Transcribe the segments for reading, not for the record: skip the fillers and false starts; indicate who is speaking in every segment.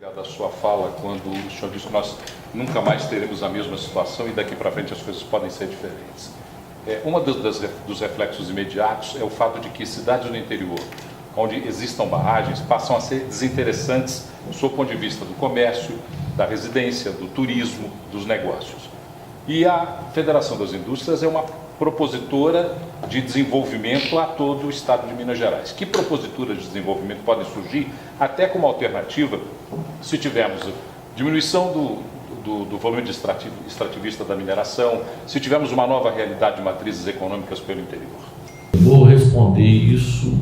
Speaker 1: Da sua fala, quando o senhor disse que nós nunca mais teremos a mesma situação e daqui para frente as coisas podem ser diferentes. Um dos reflexos imediatos é o fato de que cidades no interior, onde existam barragens, passam a ser desinteressantes do seu ponto de vista do comércio, da residência, do turismo, dos negócios. E a Federação das Indústrias é uma propositora de desenvolvimento a todo o estado de Minas Gerais. Que proposituras de desenvolvimento podem surgir até como alternativa se tivermos diminuição do volume de extrativista da mineração, se tivermos uma nova realidade de matrizes econômicas pelo interior?
Speaker 2: Vou responder isso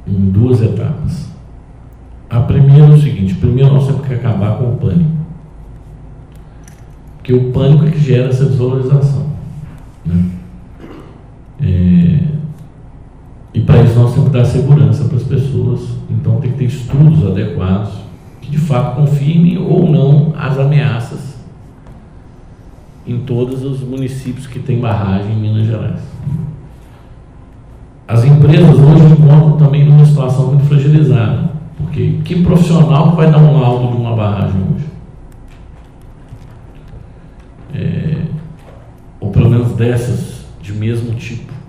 Speaker 2: em duas etapas. A primeira é o seguinte: primeiro nós temos que acabar com o pânico, porque o pânico é que gera essa desvalorização, né? E para isso nós temos que dar segurança para as pessoas. Então tem que ter estudos adequados que de fato confirmem ou não as ameaças em todos os municípios que têm barragem em Minas Gerais. As empresas hoje encontram também numa situação muito fragilizada, porque que profissional que vai dar um laudo de uma barragem hoje? Ou pelo menos dessas de mesmo tipo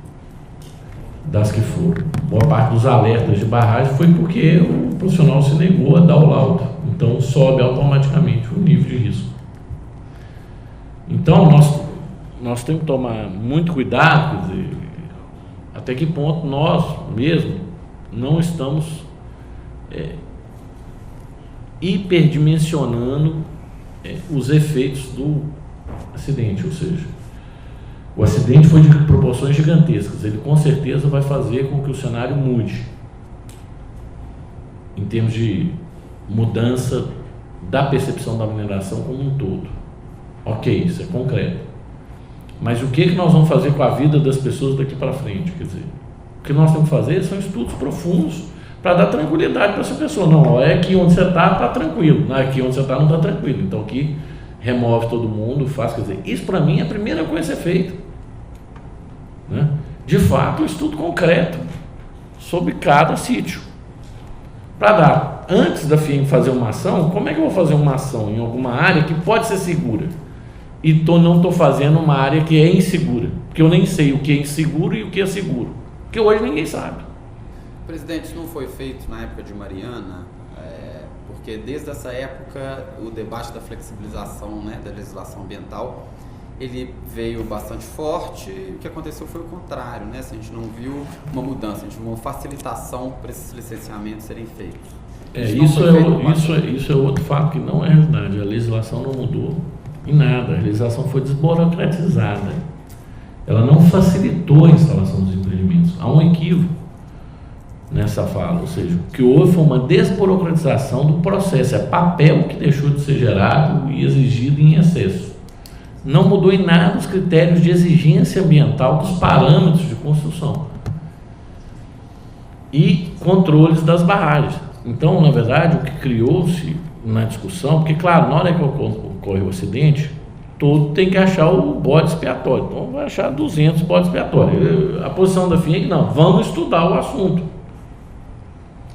Speaker 2: das que foram. Boa parte dos alertas de barragem foi porque o profissional se negou a dar o laudo. Então sobe automaticamente o nível de risco. Então nós temos que tomar muito cuidado, quer dizer, até que ponto nós mesmo não estamos hiperdimensionando os efeitos do acidente, ou seja, o acidente foi de proporções gigantescas, ele com certeza vai fazer com que o cenário mude em termos de mudança da percepção da mineração como um todo. Ok, isso é concreto. Mas o que nós vamos fazer com a vida das pessoas daqui para frente? Quer dizer, o que nós temos que fazer são estudos profundos para dar tranquilidade para essa pessoa. Não, é aqui onde você está tranquilo, não é aqui onde você está, não está tranquilo. Então aqui remove todo mundo, faz, quer dizer, isso para mim é a primeira coisa a ser feita, né? De fato, um estudo concreto sobre cada sítio, para dar, antes da FIEM fazer uma ação, como é que eu vou fazer uma ação em alguma área que pode ser segura e não estou fazendo uma área que é insegura, porque eu nem sei o que é inseguro e o que é seguro, porque hoje ninguém sabe.
Speaker 3: Presidente, isso não foi feito na época de Mariana, porque desde essa época o debate da flexibilização, né, da legislação ambiental, ele veio bastante forte, e o que aconteceu foi o contrário, né? A gente não viu uma mudança, a gente viu uma facilitação para esses licenciamentos serem feitos.
Speaker 2: Isso é outro fato que não é verdade. A legislação não mudou em nada, a legislação foi desburocratizada, ela não facilitou a instalação dos empreendimentos. Há um equívoco nessa fala, ou seja, o que houve foi uma desburocratização do processo, é papel que deixou de ser gerado e exigido em excesso. Não mudou em nada os critérios de exigência ambiental dos parâmetros de construção e controles das barragens. Então, na verdade, o que criou-se na discussão, porque claro, na hora que ocorre o acidente, todo tem que achar o bode expiatório, então vai achar 200 bodes expiatórios. A posição da FIEG, não, vamos estudar o assunto,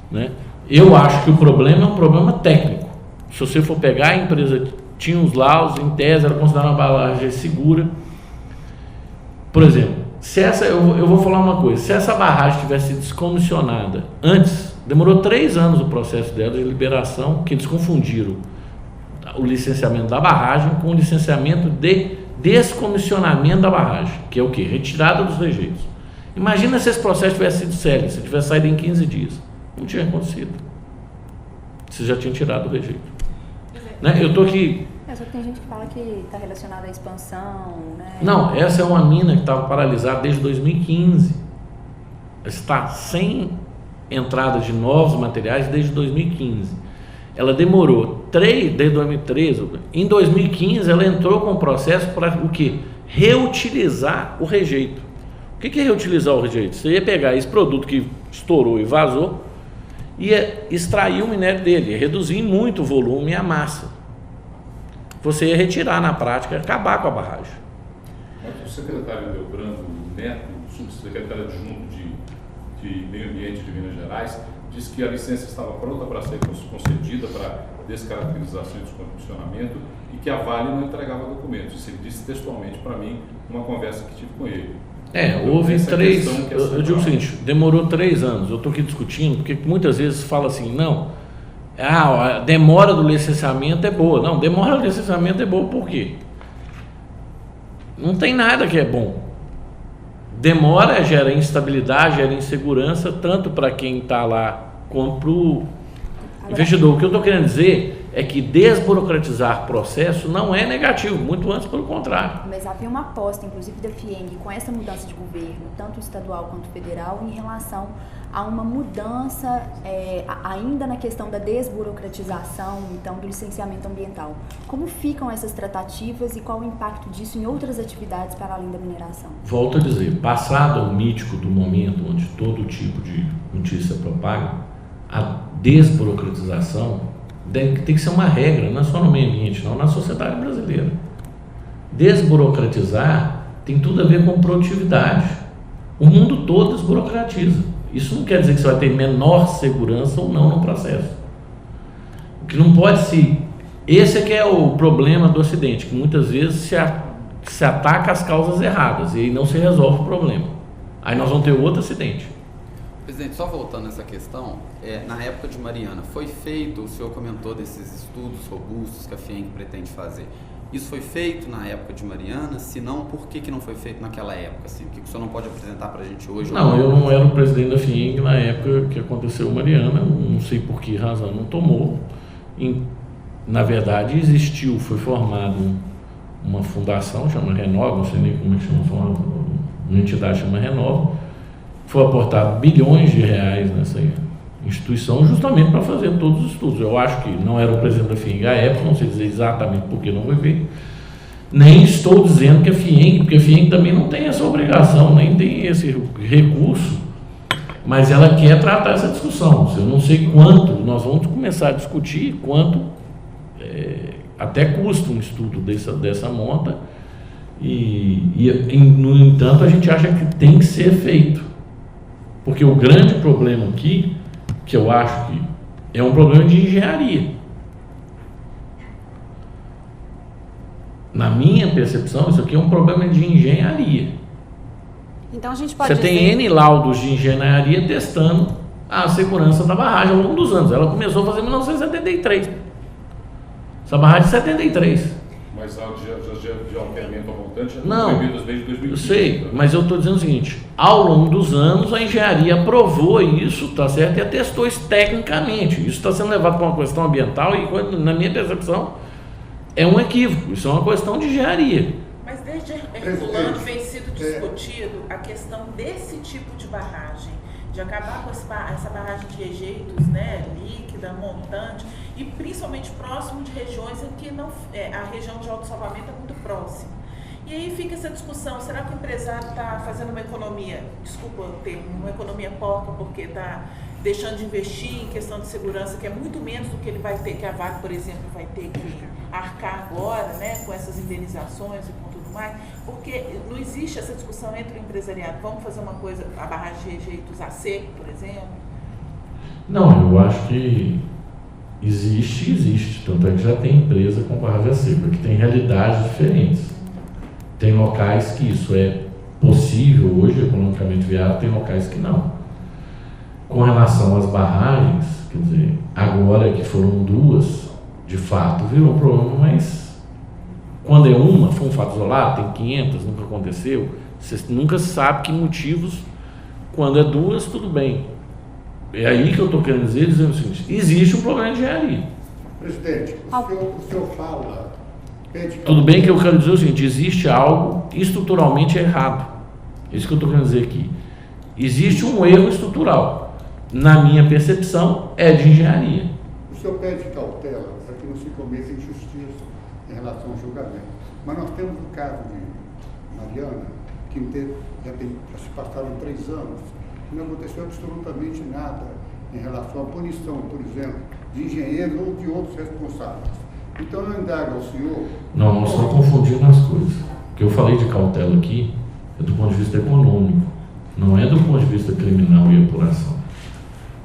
Speaker 2: né? Eu acho que o problema é um problema técnico. Se você for pegar, a empresa tinha os laudos, em tese era considerada uma barragem segura. Por exemplo, se eu vou falar uma coisa: se essa barragem tivesse sido descomissionada antes, demorou 3 anos o processo dela de liberação, que eles confundiram o licenciamento da barragem com o licenciamento de descomissionamento da barragem, que é o quê? Retirada dos rejeitos. Imagina se esse processo tivesse sido sério, se tivesse saído em 15 dias. Não tinha acontecido. Você já tinha tirado o rejeito. Né? Eu estou aqui.
Speaker 4: Só que tem gente que fala que está relacionada à expansão, né?
Speaker 2: Não, essa é uma mina que estava paralisada desde 2015. Está sem entrada de novos materiais desde 2015. Ela demorou desde 2013. Em 2015 ela entrou com um processo para o quê? Reutilizar o rejeito. O que é reutilizar o rejeito? Você ia pegar esse produto que estourou e vazou, ia extrair o minério dele, ia reduzir muito o volume e a massa. Você ia retirar na prática, acabar com a barragem.
Speaker 1: O secretário Delbrando Neto, subsecretário adjunto de Meio Ambiente de Minas Gerais, disse que a licença estava pronta para ser concedida para descaracterização e descondicionamento, e que a Vale não entregava documentos. Isso ele disse textualmente para mim numa conversa que tive com ele.
Speaker 2: Houve
Speaker 1: Essa
Speaker 2: 3,
Speaker 1: questão que é
Speaker 2: eu digo o seguinte, demorou 3 anos, eu estou aqui discutindo, porque muitas vezes fala assim, não, a demora do licenciamento é boa. Não, demora do licenciamento é boa por quê? Não tem nada que é bom. Demora, gera instabilidade, gera insegurança, tanto para quem está lá quanto para o investidor. O que eu estou querendo dizer é que desburocratizar processo não é negativo, muito antes pelo contrário.
Speaker 4: Mas havia uma aposta, inclusive da FIENG, com essa mudança de governo, tanto estadual quanto federal, em relação a uma mudança ainda na questão da desburocratização, então, do licenciamento ambiental. Como ficam essas tratativas e qual o impacto disso em outras atividades para além da mineração?
Speaker 2: Volto a dizer, passado o mítico do momento onde todo tipo de notícia propaga, a desburocratização tem que ser uma regra, não é só no meio ambiente, não, na sociedade brasileira. Desburocratizar tem tudo a ver com produtividade. O mundo todo desburocratiza. Isso não quer dizer que você vai ter menor segurança ou não no processo. O que não pode se... Esse é que é o problema do Ocidente, que muitas vezes se ataca as causas erradas e aí não se resolve o problema. Aí nós vamos ter outro acidente.
Speaker 3: Presidente, só voltando nessa questão, na época de Mariana, foi feito, o senhor comentou desses estudos robustos que a FIENG pretende fazer. Isso foi feito na época de Mariana? Se não, por que não foi feito naquela época? Assim? O que o senhor não pode apresentar para a gente hoje?
Speaker 2: Não, eu não era o presidente da FIENG na época que aconteceu Mariana, não sei por que razão não tomou. Na verdade, existiu, foi formado uma fundação, chama Renova, não sei nem como é que chama, uma entidade chama Renova, foi aportado bilhões de reais nessa instituição justamente para fazer todos os estudos. Eu acho que não era o presidente da FIENG à época, não sei dizer exatamente por que não foi feito. Nem estou dizendo que a FIENG, porque a FIENG também não tem essa obrigação, nem tem esse recurso, mas ela quer tratar essa discussão. Eu não sei quanto, nós vamos começar a discutir quanto até custa um estudo dessa monta, no entanto, a gente acha que tem que ser feito. Porque o grande problema aqui, que eu acho que é um problema de engenharia. Na minha percepção, isso aqui é um problema de engenharia.
Speaker 5: Então a gente pode
Speaker 2: Você tem N laudos de engenharia testando a segurança da barragem ao longo dos anos. Ela começou a fazer em 1973. Essa barragem é de 73.
Speaker 1: Mas de alteamento ao montante
Speaker 2: não
Speaker 1: foi desde 2015.
Speaker 2: Eu sei, mas eu estou dizendo o seguinte, ao longo dos anos a engenharia aprovou isso, tá certo, e atestou isso tecnicamente. Isso está sendo levado para uma questão ambiental e, na minha percepção, é um equívoco. Isso é uma questão de engenharia.
Speaker 6: Mas desde Herculano vem sido discutido a questão desse tipo de barragem, de acabar com essa barragem de rejeitos, né, líquida, montante, e principalmente próximo de regiões em que a região de autossalvamento é muito próxima. E aí fica essa discussão, será que o empresário está fazendo uma economia, desculpa o termo, uma economia porca, porque está deixando de investir em questão de segurança, que é muito menos do que ele vai ter, que a Vale, por exemplo, vai ter que arcar agora, né, com essas indenizações e com tudo mais, porque não existe essa discussão entre o empresariado, vamos fazer uma coisa, a barragem de rejeitos a seco, por exemplo?
Speaker 2: Não, eu acho que existe, tanto é que já tem empresa com barragem a seco, que tem realidades diferentes. Tem locais que isso é possível hoje, economicamente viável, tem locais que não. Com relação às barragens, quer dizer, agora que foram 2, de fato, virou um problema, mas quando é uma, foi um fato isolado, tem 500, nunca aconteceu, você nunca sabe que motivos, quando é 2, tudo bem. É aí que eu estou querendo dizer, dizendo o seguinte, existe um problema de engenharia.
Speaker 7: Presidente, o senhor fala...
Speaker 2: Tudo bem que eu quero dizer o seguinte, existe algo estruturalmente errado. Isso que eu estou querendo dizer aqui. Existe um erro estrutural. Na minha percepção, é de engenharia.
Speaker 7: O senhor pede cautela para que não se cometa injustiça em relação ao julgamento. Mas nós temos o caso de Mariana, que já se passaram 3 anos, e não aconteceu absolutamente nada em relação à punição, por exemplo, de engenheiros ou de outros responsáveis. Então eu indago ao senhor...
Speaker 2: Não, nós estamos confundindo as coisas. O que eu falei de cautela aqui é do ponto de vista econômico, não é do ponto de vista criminal e apuração.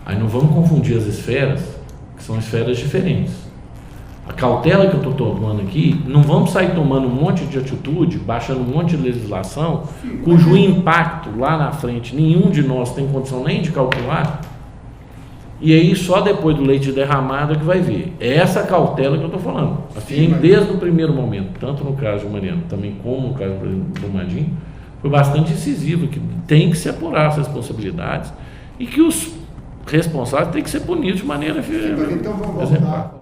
Speaker 2: Aí não vamos confundir as esferas, que são esferas diferentes. A cautela que eu estou tomando aqui, não vamos sair tomando um monte de atitude, baixando um monte de legislação, cujo impacto lá na frente nenhum de nós tem condição nem de calcular, e aí só depois do leite derramado é que vai ver. É essa cautela que eu estou falando. A FIENG, desde o primeiro momento, tanto no caso de Mariana, também como no caso do Brumadinho, foi bastante decisivo, que tem que se apurar as responsabilidades e que os responsáveis têm que ser punidos de maneira
Speaker 7: Sim, mas então vamos
Speaker 2: exemplar.
Speaker 7: voltar